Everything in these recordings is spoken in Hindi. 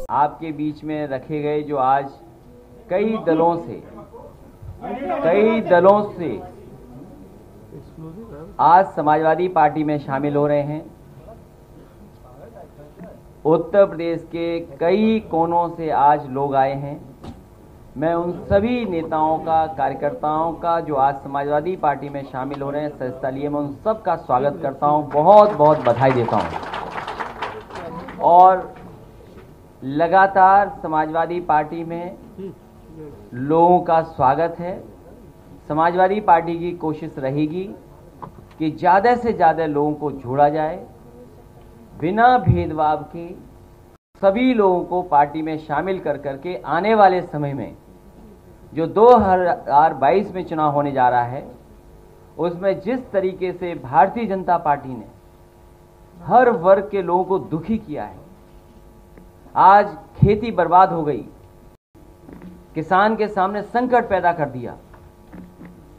आपके बीच में रखे गए, जो आज कई दलों से आज समाजवादी पार्टी में शामिल हो रहे हैं। उत्तर प्रदेश के कई कोनों से आज लोग आए हैं। मैं उन सभी नेताओं का, कार्यकर्ताओं का जो आज समाजवादी पार्टी में शामिल हो रहे हैं, सदस्यता लिए, मैं उन सब का स्वागत करता हूं, बहुत बहुत बधाई देता हूं। और लगातार समाजवादी पार्टी में लोगों का स्वागत है। समाजवादी पार्टी की कोशिश रहेगी कि ज़्यादा से ज़्यादा लोगों को जोड़ा जाए, बिना भेदभाव के सभी लोगों को पार्टी में शामिल कर करके आने वाले समय में जो 2022 में चुनाव होने जा रहा है, उसमें जिस तरीके से भारतीय जनता पार्टी ने हर वर्ग के लोगों को दुखी किया है, आज खेती बर्बाद हो गई, किसान के सामने संकट पैदा कर दिया।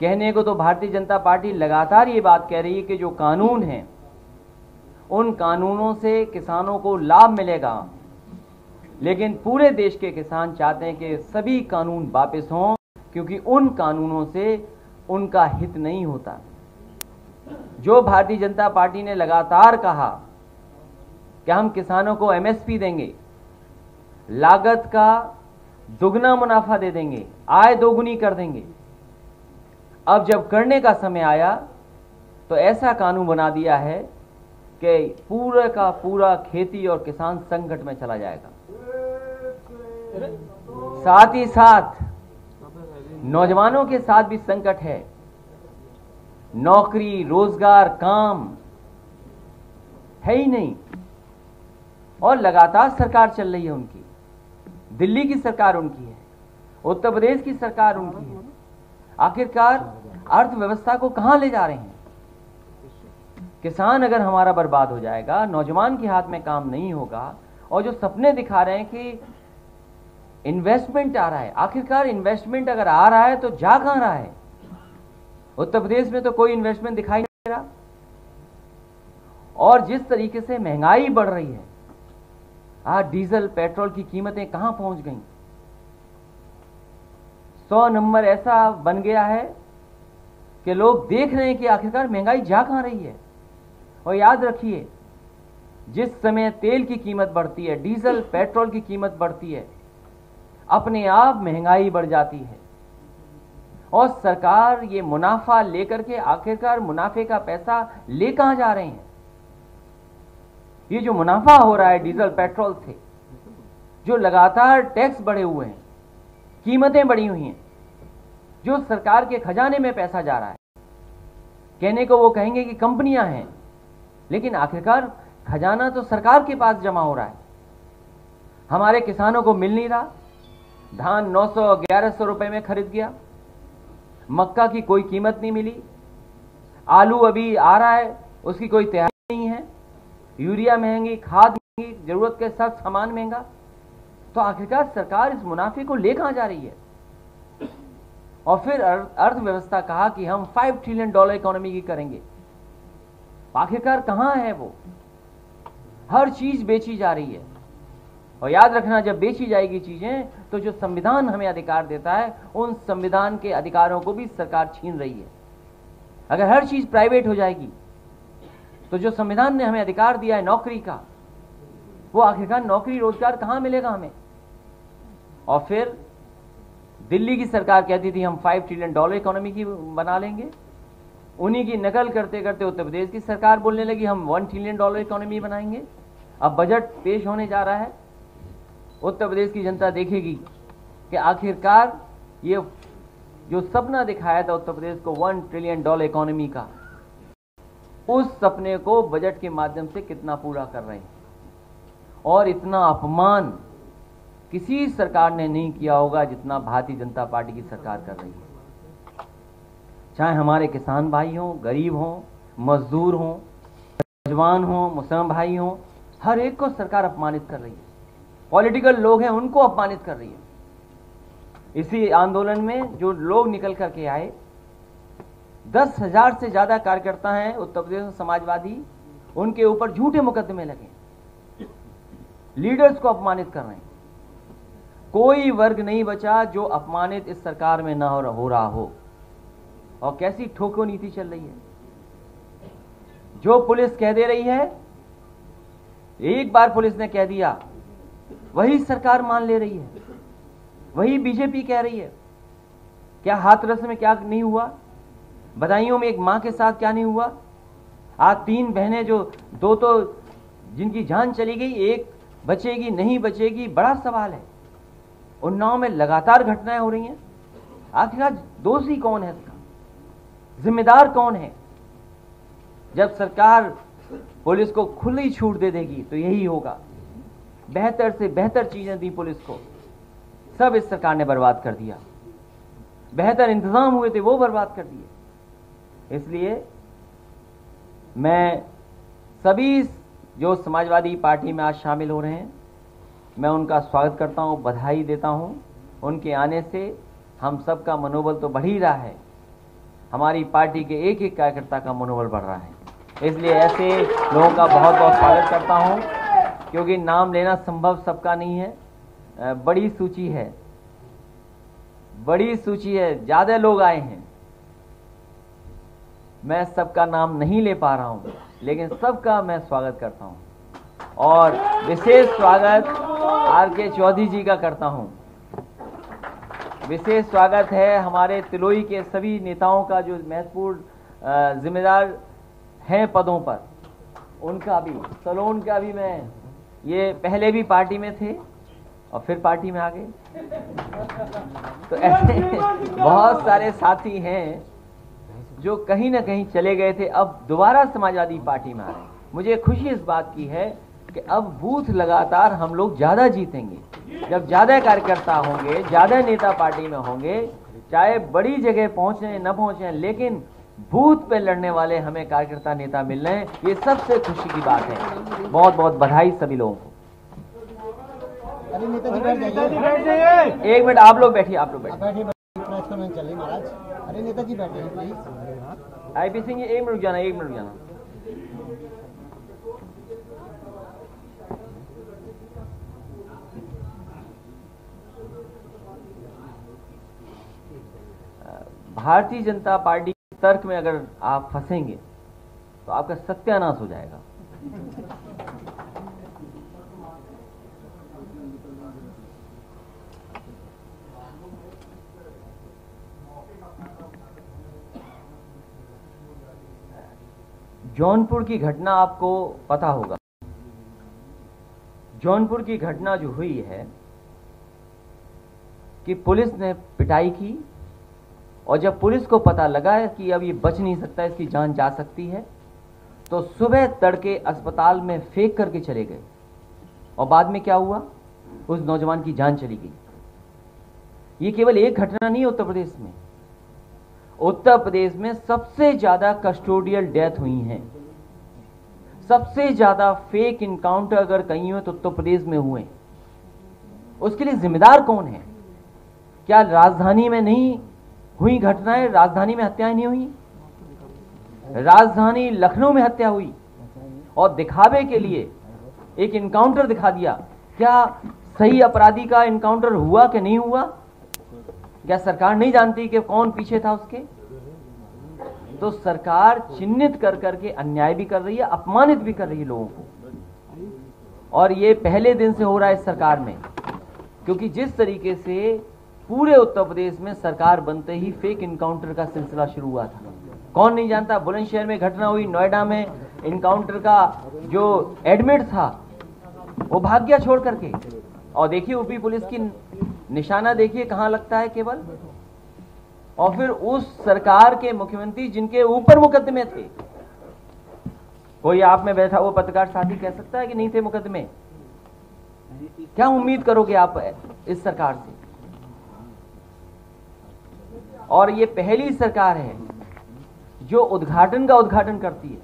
कहने को तो भारतीय जनता पार्टी लगातार ये बात कह रही है कि जो कानून हैं, उन कानूनों से किसानों को लाभ मिलेगा, लेकिन पूरे देश के किसान चाहते हैं कि सभी कानून वापस हों, क्योंकि उन कानूनों से उनका हित नहीं होता। जो भारतीय जनता पार्टी ने लगातार कहा कि हम किसानों को एमएसपी देंगे, लागत का दुगना मुनाफा दे देंगे, आय दोगुनी कर देंगे, अब जब करने का समय आया तो ऐसा कानून बना दिया है कि पूरा का पूरा खेती और किसान संकट में चला जाएगा। साथ ही साथ नौजवानों के साथ भी संकट है। नौकरी, रोजगार, काम है ही नहीं, और लगातार सरकार चल रही है उनकी। दिल्ली की सरकार उनकी है, उत्तर प्रदेश की सरकार उनकी है। आखिरकार अर्थव्यवस्था को कहां ले जा रहे हैं? किसान अगर हमारा बर्बाद हो जाएगा, नौजवान के हाथ में काम नहीं होगा, और जो सपने दिखा रहे हैं कि इन्वेस्टमेंट आ रहा है, आखिरकार इन्वेस्टमेंट अगर आ रहा है तो जा कहां रहा है? उत्तर प्रदेश में तो कोई इन्वेस्टमेंट दिखाई नहीं दे रहा। और जिस तरीके से महंगाई बढ़ रही है, आज डीजल पेट्रोल की कीमतें कहां पहुंच गई? 100 नंबर ऐसा बन गया है कि लोग देख रहे हैं कि आखिरकार महंगाई जा कहां रही है। और याद रखिए, जिस समय तेल की कीमत बढ़ती है, डीजल पेट्रोल की कीमत बढ़ती है, अपने आप महंगाई बढ़ जाती है। और सरकार ये मुनाफा लेकर के आखिरकार मुनाफे का पैसा ले कहां जा रहे हैं? ये जो मुनाफा हो रहा है डीजल पेट्रोल से, जो लगातार टैक्स बढ़े हुए हैं, कीमतें बढ़ी हुई हैं, जो सरकार के खजाने में पैसा जा रहा है। कहने को वो कहेंगे कि कंपनियां हैं, लेकिन आखिरकार खजाना तो सरकार के पास जमा हो रहा है। हमारे किसानों को मिल नहीं रहा। धान 900-1100 रुपए में खरीद गया, मक्का की कोई कीमत नहीं मिली, आलू अभी आ रहा है, उसकी कोई तैयारी नहीं है, यूरिया महंगी, खाद महंगी, जरूरत के साथ सामान महंगा। तो आखिरकार सरकार इस मुनाफे को ले कहां जा रही है? और फिर अर्थव्यवस्था कहा कि हम $5 ट्रिलियन इकोनॉमी की करेंगे। आखिरकार कहां है वो? हर चीज बेची जा रही है। और याद रखना, जब बेची जाएगी चीजें, तो जो संविधान हमें अधिकार देता है, उन संविधान के अधिकारों को भी सरकार छीन रही है। अगर हर चीज प्राइवेट हो जाएगी, तो जो संविधान ने हमें अधिकार दिया है नौकरी का, वो आखिरकार नौकरी रोजगार कहां मिलेगा हमें? और फिर दिल्ली की सरकार कहती थी हम $5 ट्रिलियन इकोनॉमी की बना लेंगे। उन्हीं की नकल करते करते उत्तर प्रदेश की सरकार बोलने लगी हम $1 ट्रिलियन इकोनॉमी बनाएंगे। अब बजट पेश होने जा रहा है, उत्तर प्रदेश की जनता देखेगी कि आखिरकार ये जो सपना दिखाया था उत्तर प्रदेश को $1 ट्रिलियन इकोनॉमी का, उस सपने को बजट के माध्यम से कितना पूरा कर रहे हैं। और इतना अपमान किसी सरकार ने नहीं किया होगा जितना भारतीय जनता पार्टी की सरकार कर रही है। चाहे हमारे किसान भाई हों, गरीब हों, मजदूर हों, नौजवान हों, मुसलमान भाई हों, हर एक को सरकार अपमानित कर रही है। पॉलिटिकल लोग हैं, उनको अपमानित कर रही है। इसी आंदोलन में जो लोग निकल करके आए, 10,000 से ज्यादा कार्यकर्ता हैं उत्तर प्रदेश में समाजवादी, उनके ऊपर झूठे मुकदमे लगे, लीडर्स को अपमानित कर रहे हैं। कोई वर्ग नहीं बचा जो अपमानित इस सरकार में ना हो रहा हो। और कैसी ठोको नीति चल रही है। जो पुलिस कह दे रही है, एक बार पुलिस ने कह दिया, वही सरकार मान ले रही है, वही बीजेपी कह रही है। क्या हाथरस में क्या नहीं हुआ, बदायूं में एक मां के साथ क्या नहीं हुआ। आज 3 बहनें जो 2 तो जिनकी जान चली गई, एक बचेगी नहीं बचेगी, बड़ा सवाल है। उन्नाव में लगातार घटनाएं हो रही हैं। आखिरकार दोषी कौन है इसका, जिम्मेदार कौन है। जब सरकार पुलिस को खुली छूट दे देगी तो यही होगा। बेहतर से बेहतर चीजें दी पुलिस को, सब इस सरकार ने बर्बाद कर दिया। बेहतर इंतजाम हुए थे वो बर्बाद कर दिए। इसलिए मैं सभी जो समाजवादी पार्टी में आज शामिल हो रहे हैं, मैं उनका स्वागत करता हूं, बधाई देता हूं। उनके आने से हम सबका मनोबल तो बढ़ ही रहा है, हमारी पार्टी के एक एक कार्यकर्ता का मनोबल बढ़ रहा है। इसलिए ऐसे लोगों का बहुत बहुत स्वागत करता हूं, क्योंकि नाम लेना संभव सबका नहीं है। बड़ी सूची है, बड़ी सूची है, ज्यादा लोग आए हैं। मैं सबका नाम नहीं ले पा रहा हूं, लेकिन सबका मैं स्वागत करता हूं। और विशेष स्वागत आर.के. चौधरी जी का करता हूं। विशेष स्वागत है हमारे तिलोई के सभी नेताओं का जो महत्वपूर्ण जिम्मेदार हैं पदों पर, उनका भी। सलोन का भी, मैं ये पहले भी पार्टी में थे और फिर पार्टी में आ गए। तो ऐसे बहुत सारे साथी हैं जो कहीं ना कहीं चले गए थे, अब दोबारा समाजवादी पार्टी में आ रहे हैं। मुझे खुशी इस बात की है कि अब बूथ लगातार हम लोग ज्यादा जीतेंगे। जब ज्यादा कार्यकर्ता होंगे, ज्यादा नेता पार्टी में होंगे, चाहे बड़ी जगह पहुंचे न पहुंचे, लेकिन बूथ पे लड़ने वाले हमें कार्यकर्ता नेता मिल रहे हैं, ये सबसे खुशी की बात है। बहुत बहुत बधाई सभी लोगों को। अरे नेताजी बैठ जाइए। एक मिनट आप लोग बैठिए, आप लोग बैठिए। महाराज, अरे नेताजी बैठ जाइए प्लीज। आईपी सिंह, एक मिनट रुक जाना, एक मिनट रुक जाना। भारतीय जनता पार्टी के तर्क में अगर आप फंसेंगे तो आपका सत्यानाश हो जाएगा। जौनपुर की घटना आपको पता होगा। जौनपुर की घटना जो हुई है कि पुलिस ने पिटाई की, और जब पुलिस को पता लगा है कि अब ये बच नहीं सकता, इसकी जान जा सकती है, तो सुबह तड़के अस्पताल में फेंक करके चले गए। और बाद में क्या हुआ, उस नौजवान की जान चली गई। ये केवल एक घटना नहीं उत्तर प्रदेश में। उत्तर प्रदेश में सबसे ज्यादा कस्टोडियल डेथ हुई हैं। सबसे ज्यादा फेक इनकाउंटर अगर कहीं हुए तो उत्तर प्रदेश में हुए। उसके लिए जिम्मेदार कौन है? क्या राजधानी में नहीं हुई घटनाएं? राजधानी में हत्याएं नहीं हुई? राजधानी लखनऊ में हत्या हुई और दिखावे के लिए एक इनकाउंटर दिखा दिया। क्या सही अपराधी का इनकाउंटर हुआ कि नहीं हुआ? क्या सरकार नहीं जानती कि कौन पीछे था उसके? तो सरकार चिन्हित कर करके अन्याय भी कर रही है, अपमानित भी कर रही है लोगों को। और ये पहले दिन से हो रहा है इस सरकार में, क्योंकि जिस तरीके से पूरे उत्तर प्रदेश में सरकार बनते ही फेक इनकाउंटर का सिलसिला शुरू हुआ था। कौन नहीं जानता? बुलंदशहर में घटना हुई, नोएडा में इनकाउंटर का जो एडमिट था वो भाग गया छोड़ करके। और देखिए यूपी पुलिस की निशाना देखिए कहां लगता है केवल। और फिर उस सरकार के मुख्यमंत्री जिनके ऊपर मुकदमे थे, कोई आप में बैठा वो पत्रकार साथी कह सकता है कि नहीं थे मुकदमे? क्या उम्मीद करोगे आप इस सरकार से? और ये पहली सरकार है जो उद्घाटन का उद्घाटन करती है,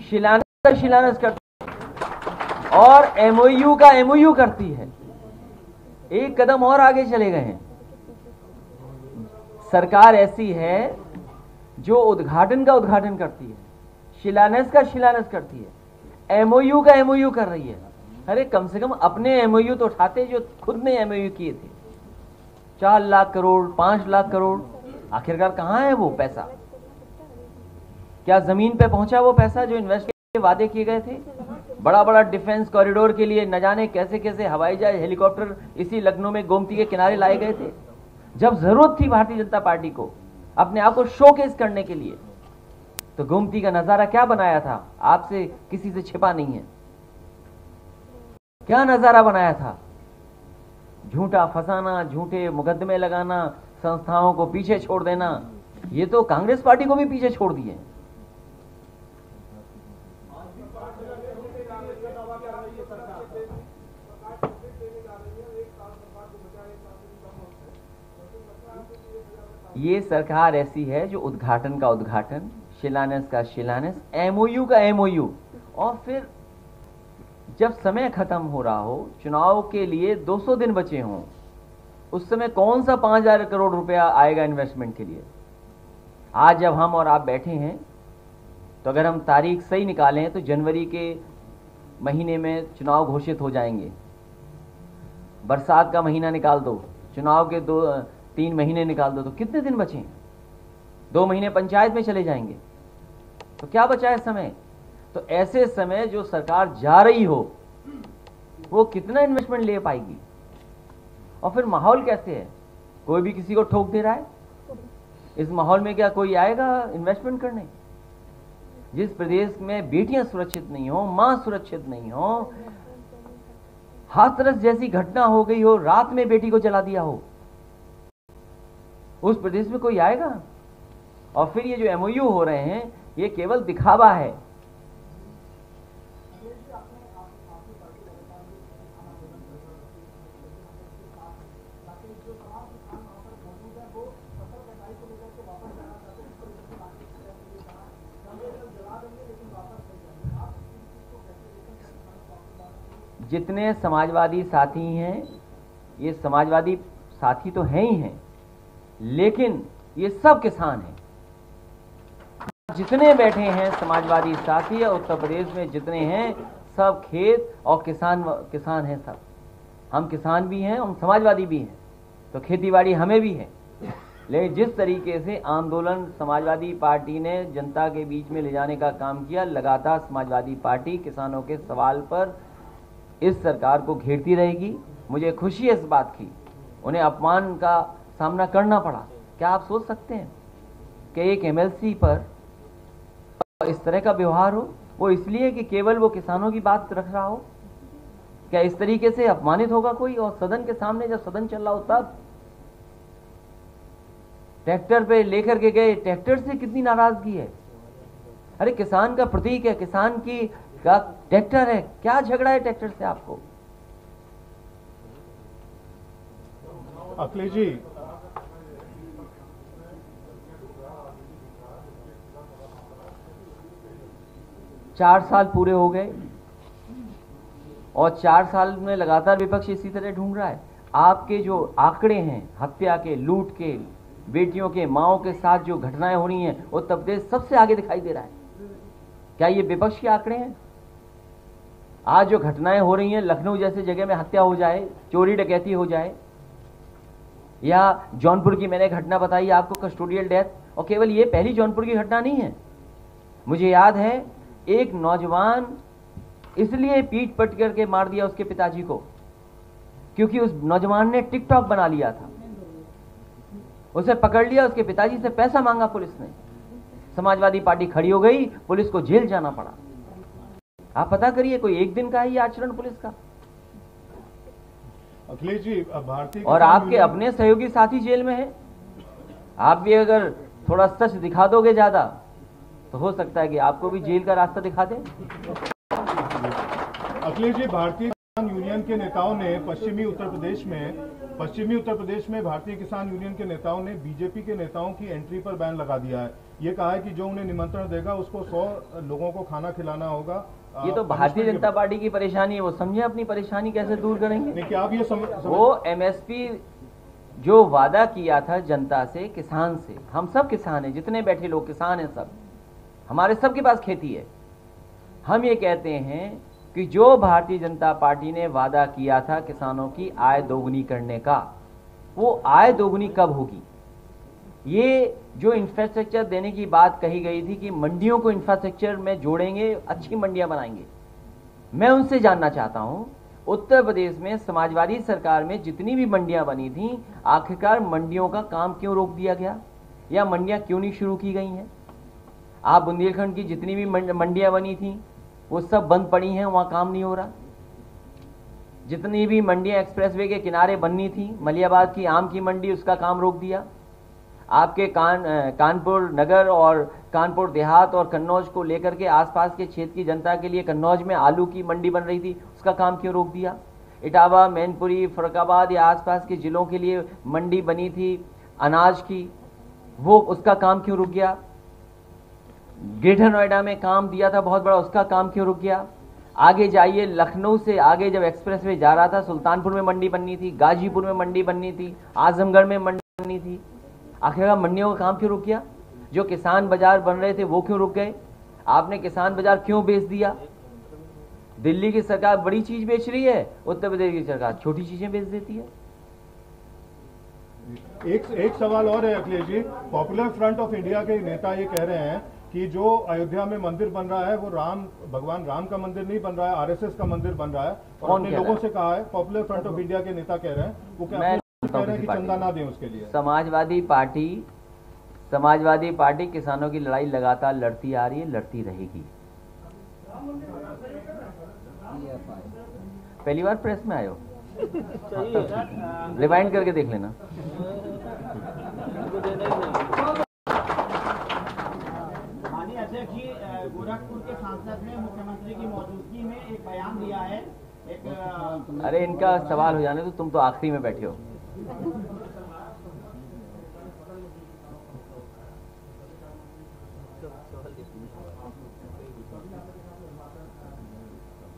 शिलान्यास का शिलान्यास करती है और एमओयू का एमओयू करती है। एक कदम और आगे चले गए हैं। सरकार ऐसी है जो उद्घाटन का उद्घाटन करती है, शिलान्यास का शिलान्यास करती है, एमओयू का एमओयू कर रही है। अरे कम से कम अपने एमओयू तो उठाते जो खुद ने एमओयू किए थे। 4 लाख करोड़, 5 लाख करोड़, आखिरकार कहाँ है वो पैसा? क्या जमीन पे पहुंचा वो पैसा जो इन्वेस्ट के वादे किए गए थे? बड़ा बड़ा डिफेंस कॉरिडोर के लिए न जाने कैसे कैसे हवाई जहाज, हेलीकॉप्टर इसी लखनऊ में गोमती के किनारे लाए गए थे, जब जरूरत थी भारतीय जनता पार्टी को अपने आप को शोकेस करने के लिए। तो गोमती का नजारा क्या बनाया था? आपसे किसी से छिपा नहीं है। क्या नजारा बनाया था? झूठा फंसाना, झूठे मुकदमे लगाना, संस्थाओं को पीछे छोड़ देना। ये तो कांग्रेस पार्टी को भी पीछे छोड़ दिए। ये सरकार ऐसी है जो उद्घाटन का उद्घाटन, शिलान्यास का शिलान्यास, एमओयू का एमओयू, और फिर जब समय खत्म हो रहा हो, चुनाव के लिए 200 दिन बचे हों, उस समय कौन सा 5,000 करोड़ रुपया आएगा इन्वेस्टमेंट के लिए? आज जब हम और आप बैठे हैं तो अगर हम तारीख सही निकालें तो जनवरी के महीने में चुनाव घोषित हो जाएंगे। बरसात का महीना निकाल दो, चुनाव के 2-3 महीने निकाल दो, तो कितने दिन बचे? 2 महीने पंचायत में चले जाएंगे। तो क्या बचा है समय? तो ऐसे समय जो सरकार जा रही हो वो कितना इन्वेस्टमेंट ले पाएगी? और फिर माहौल कैसे है? कोई भी किसी को ठोक दे रहा है। इस माहौल में क्या कोई आएगा इन्वेस्टमेंट करने? जिस प्रदेश में बेटियां सुरक्षित नहीं हो, मां सुरक्षित नहीं हो, हाथरस जैसी घटना हो गई हो, रात में बेटी को जला दिया हो, उस प्रदेश में कोई आएगा? और फिर ये जो एमओयू हो रहे हैं ये केवल दिखावा है। जितने समाजवादी साथी हैं, ये समाजवादी साथी तो हैं ही हैं, लेकिन ये सब किसान हैं। जितने बैठे हैं समाजवादी साथी उत्तर प्रदेश में जितने हैं, सब खेत और किसान हैं सब। हम किसान भी हैं, हम समाजवादी भी हैं, तो खेतीबाड़ी हमें भी है। लेकिन जिस तरीके से आंदोलन समाजवादी पार्टी ने जनता के बीच में ले जाने का काम किया, लगातार समाजवादी पार्टी किसानों के सवाल पर इस सरकार को घेरती रहेगी। मुझे खुशी है इस बात की, उन्हें अपमान का सामना करना पड़ा। क्या आप सोच सकते हैं कि एक एमएलसी पर इस तरह का व्यवहार हो? वो इसलिए कि केवल वो किसानों की बात रख रहा हो? क्या इस तरीके से अपमानित होगा कोई? और सदन के सामने जब सदन चल रहा हो तब ट्रैक्टर पे लेकर के गए, ट्रैक्टर से कितनी नाराजगी है। अरे किसान का प्रतीक है, किसान की का ट्रैक्टर है, क्या झगड़ा है ट्रैक्टर से आपको? अखिलेश जी, चार साल पूरे हो गए और 4 साल में लगातार विपक्ष इसी तरह ढूंढ रहा है। आपके जो आंकड़े हैं हत्या के, लूट के, बेटियों के, माओं के साथ जो घटनाएं हो रही हैं, उत्तर प्रदेश सबसे आगे दिखाई दे रहा है। क्या ये विपक्ष के आंकड़े हैं? आज जो घटनाएं हो रही हैं, लखनऊ जैसे जगह में हत्या हो जाए, चोरी डकैती हो जाए, या जौनपुर की मैंने घटना बताई आपको, कस्टोडियल डेथ, और केवल ये पहली जौनपुर की घटना नहीं है। मुझे याद है एक नौजवान इसलिए पीट पट करके मार दिया उसके पिताजी को क्योंकि उस नौजवान ने टिकटॉक बना लिया था। उसे पकड़ लिया, उसके पिताजी से पैसा मांगा पुलिस ने, समाजवादी पार्टी खड़ी हो गई, पुलिस को जेल जाना पड़ा। आप पता करिए, कोई एक दिन का ही आचरण पुलिस का। अखिलेश जी, भारतीय और आपके अपने सहयोगी साथी जेल में है। आप भी अगर थोड़ा सच दिखा दोगे ज्यादा तो हो सकता है कि आपको भी जेल का रास्ता दिखा दे। अखिलेश जी, भारतीय किसान यूनियन के नेताओं ने पश्चिमी उत्तर प्रदेश में भारतीय किसान यूनियन के नेताओं ने बीजेपी के नेताओं की एंट्री पर बैन लगा दिया है। ये कहा है कि जो उन्हें निमंत्रण देगा उसको 100 लोगों को खाना खिलाना होगा। ये तो भारतीय जनता पार्टी की परेशानी है, वो समझे अपनी परेशानी कैसे दूर करेंगे। क्या आप ये वो एमएसपी जो वादा किया था जनता से, किसान से, हम सब किसान हैं, जितने बैठे लोग किसान हैं, सब हमारे सबके पास खेती है। हम ये कहते हैं कि जो भारतीय जनता पार्टी ने वादा किया था किसानों की आय दोगुनी करने का, वो आय दोगुनी कब होगी? ये जो इंफ्रास्ट्रक्चर देने की बात कही गई थी कि मंडियों को इंफ्रास्ट्रक्चर में जोड़ेंगे, अच्छी मंडियां बनाएंगे, मैं उनसे जानना चाहता हूं, उत्तर प्रदेश में समाजवादी सरकार में जितनी भी मंडियां बनी थी, आखिरकार मंडियों का काम क्यों रोक दिया गया या मंडियां क्यों नहीं शुरू की गई हैं? आप बुंदेलखंड की जितनी भी मंडियां बनी थी वो सब बंद पड़ी हैं, वहां काम नहीं हो रहा। जितनी भी मंडियां एक्सप्रेसवे के किनारे बननी थी, मलियाबाद की आम की मंडी, उसका काम रोक दिया। आपके कानपुर नगर और कानपुर देहात और कन्नौज को लेकर के आसपास के क्षेत्र की जनता के लिए कन्नौज में आलू की मंडी बन रही थी, उसका काम क्यों रोक दिया? इटावा, मैनपुरी, फरुखाबाद या आसपास के जिलों के लिए मंडी बनी थी अनाज की, वो उसका काम क्यों रुक गया? ग्रेटर नोएडा में काम दिया था बहुत बड़ा, उसका काम क्यों रुक गया? आगे जाइए, लखनऊ से आगे जब एक्सप्रेसवे जा रहा था, सुल्तानपुर में मंडी बननी थी, गाजीपुर में मंडी बननी थी, आजमगढ़ में मंडी बननी थी, आखिरकार मंडियों का काम क्यों रुक गया? जो किसान बाजार बन रहे थे वो क्यों रुक गए? आपने किसान बाजार क्यों बेच दिया? दिल्ली की सरकार बड़ी चीज बेच रही है, उत्तर प्रदेश की सरकार छोटी चीजें बेच देती है। एक सवाल और है Akhilesh ji, popular front of India के नेता ये कह रहे हैं कि जो अयोध्या में मंदिर बन रहा है वो भगवान राम का मंदिर नहीं बन रहा है, आरएसएस का मंदिर बन रहा है। और कौन अपने लोगों से कहा है, पॉपुलर फ्रंट ऑफ इंडिया के नेता कह रहे हैं, वो कह रहे हैं कि चंदा ना दें उसके लिए। समाजवादी पार्टी किसानों की लड़ाई लगातार लड़ती आ रही है, लड़ती रहेगी। पहली बार प्रेस में आए हो? रिवाइंड करके देख लेना। माननीय अध्यक्ष जी, गोरखपुर के सांसद ने मुख्यमंत्री की मौजूदगी में एक बयान दिया है। अरे इनका सवाल हो जाने तो, तुम तो आखिरी में बैठे हो।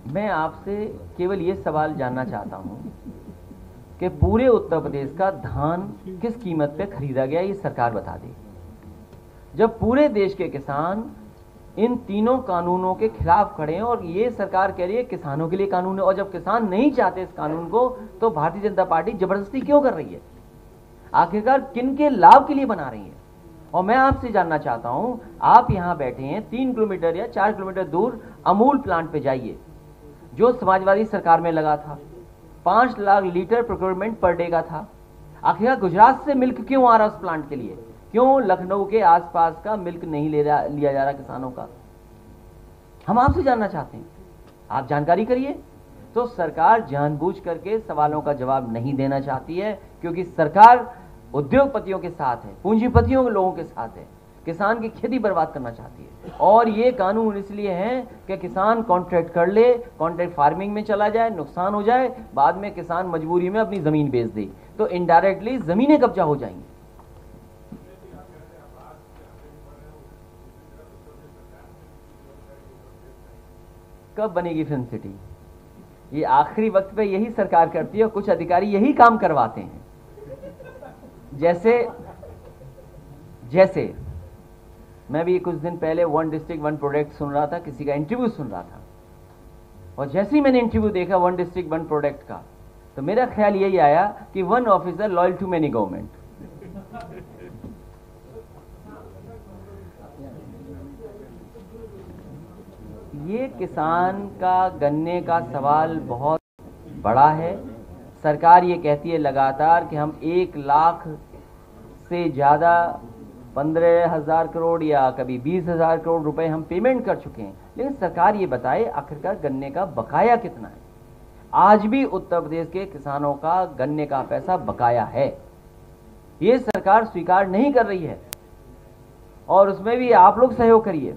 मैं आपसे केवल ये सवाल जानना चाहता हूं कि पूरे उत्तर प्रदेश का धान किस कीमत पे खरीदा गया, ये सरकार बता दे। जब पूरे देश के किसान इन तीनों कानूनों के खिलाफ खड़े हैं और ये सरकार कह रही है किसानों के लिए कानून है, और जब किसान नहीं चाहते इस कानून को तो भारतीय जनता पार्टी जबरदस्ती क्यों कर रही है? आखिरकार किन के लाभ के लिए बना रही है? और मैं आपसे जानना चाहता हूं, आप यहां बैठे हैं, 3 किलोमीटर या 4 किलोमीटर दूर अमूल प्लांट पे जाइए, जो समाजवादी सरकार में लगा था, 5 lakh litre procurement per day का था। आखिर गुजरात से मिल्क क्यों आ रहा उस प्लांट के लिए? क्यों लखनऊ के आसपास का मिल्क नहीं लिया जा रहा किसानों का? हम आपसे जानना चाहते हैं, आप जानकारी करिए। तो सरकार जानबूझ करके सवालों का जवाब नहीं देना चाहती है, क्योंकि सरकार उद्योगपतियों के साथ है, पूंजीपतियों के लोगों के साथ है, किसान की खेती बर्बाद करना चाहती है। और ये कानून इसलिए है कि किसान कॉन्ट्रैक्ट कर ले, कॉन्ट्रैक्ट फार्मिंग में चला जाए, नुकसान हो जाए, बाद में किसान मजबूरी में अपनी जमीन बेच दे, तो इनडायरेक्टली जमीनें कब्जा हो जाएंगी। कब बनेगी फिल्म सिटी? ये आखिरी वक्त पे यही सरकार करती है और कुछ अधिकारी यही काम करवाते हैं। जैसे मैं भी कुछ दिन पहले 1 डिस्ट्रिक्ट 1 प्रोडक्ट सुन रहा था, किसी का इंटरव्यू सुन रहा था, और जैसे ही मैंने इंटरव्यू देखा 1 डिस्ट्रिक्ट 1 प्रोडक्ट का, तो मेरा ख्याल यही आया कि 1 officer loyal to many government. ये किसान का गन्ने का सवाल बहुत बड़ा है। सरकार ये कहती है लगातार कि हम 1 लाख से ज़्यादा 15,000 करोड़ या कभी 20,000 करोड़ रुपए हम पेमेंट कर चुके हैं, लेकिन सरकार ये बताए आखिरकार गन्ने का बकाया कितना है। आज भी उत्तर प्रदेश के किसानों का गन्ने का पैसा बकाया है, ये सरकार स्वीकार नहीं कर रही है, और उसमें भी आप लोग सहयोग करिए।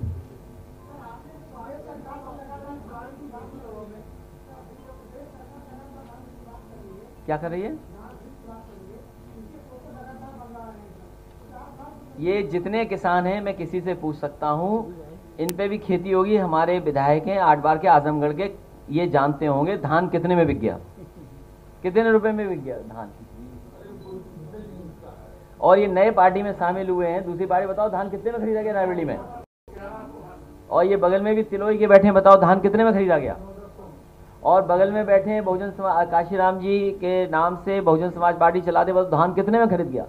क्या कर रही है? ये जितने किसान हैं, मैं किसी से पूछ सकता हूं, इन पे भी खेती होगी। हमारे विधायक हैं 8 बार के आजमगढ़ के, ये जानते होंगे धान कितने में बिक गया, कितने रुपए में बिक गया धान। और ये नए पार्टी में शामिल हुए हैं, दूसरी पार्टी बताओ धान कितने में खरीदा गया रायबरेली में। और ये बगल में भी तिलोई के बैठे हैं, बताओ धान कितने में खरीदा गया। और बगल में बैठे हैं बहुजन समाज काशीराम जी के नाम से बहुजन समाज पार्टी चलाते वक्त धान कितने में खरीद गया,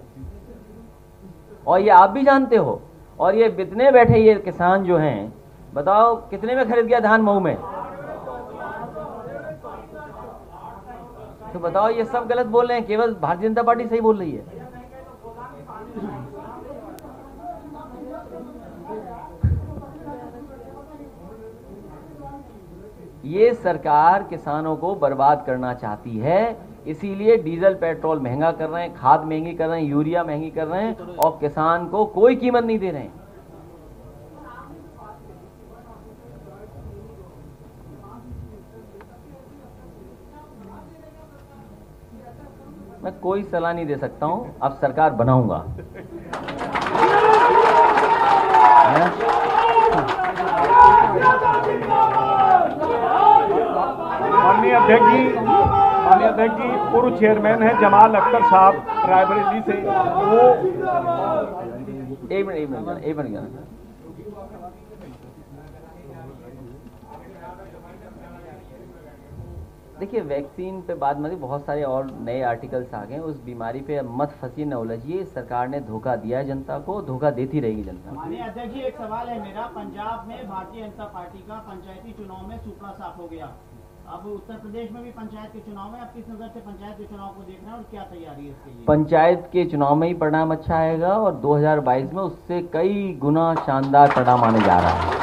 और ये आप भी जानते हो। और ये कितने बैठे ये किसान जो हैं, बताओ कितने में खरीद गया धान मऊ में। तो बताओ ये सब गलत बोल रहे हैं, केवल भारतीय जनता पार्टी सही बोल रही है। ये सरकार किसानों को बर्बाद करना चाहती है, इसीलिए डीजल पेट्रोल महंगा कर रहे हैं, खाद महंगी कर रहे हैं, यूरिया महंगी कर रहे हैं, और किसान को कोई कीमत नहीं दे रहे हैं। मैं कोई सलाह नहीं दे सकता हूं, अब सरकार बनाऊंगा। माननीय अध्यक्ष जी पूर्व चेयरमैन है जमाल अख्तर साहब रायबरेली से, वो एक मिनट देखिए, वैक्सीन पे बात मत, बहुत सारे और नए आर्टिकल्स आ गए, उस बीमारी पे मत फंसिए, न उलझिए। सरकार ने धोखा दिया है जनता को, धोखा देती रहेगी जनता। माननीय अध्यक्ष जी, एक सवाल है मेरा। पंजाब में भारतीय जनता पार्टी का पंचायती चुनाव में सुपड़ा साफ हो गया, अब उत्तर प्रदेश में भी पंचायत के चुनाव में आप किस नजर से पंचायत के चुनाव को देख रहे हैं और क्या तैयारी है इसके लिए? पंचायत के चुनाव में ही परिणाम अच्छा आएगा, और 2022 में उससे कई गुना शानदार परिणाम आने जा रहा है।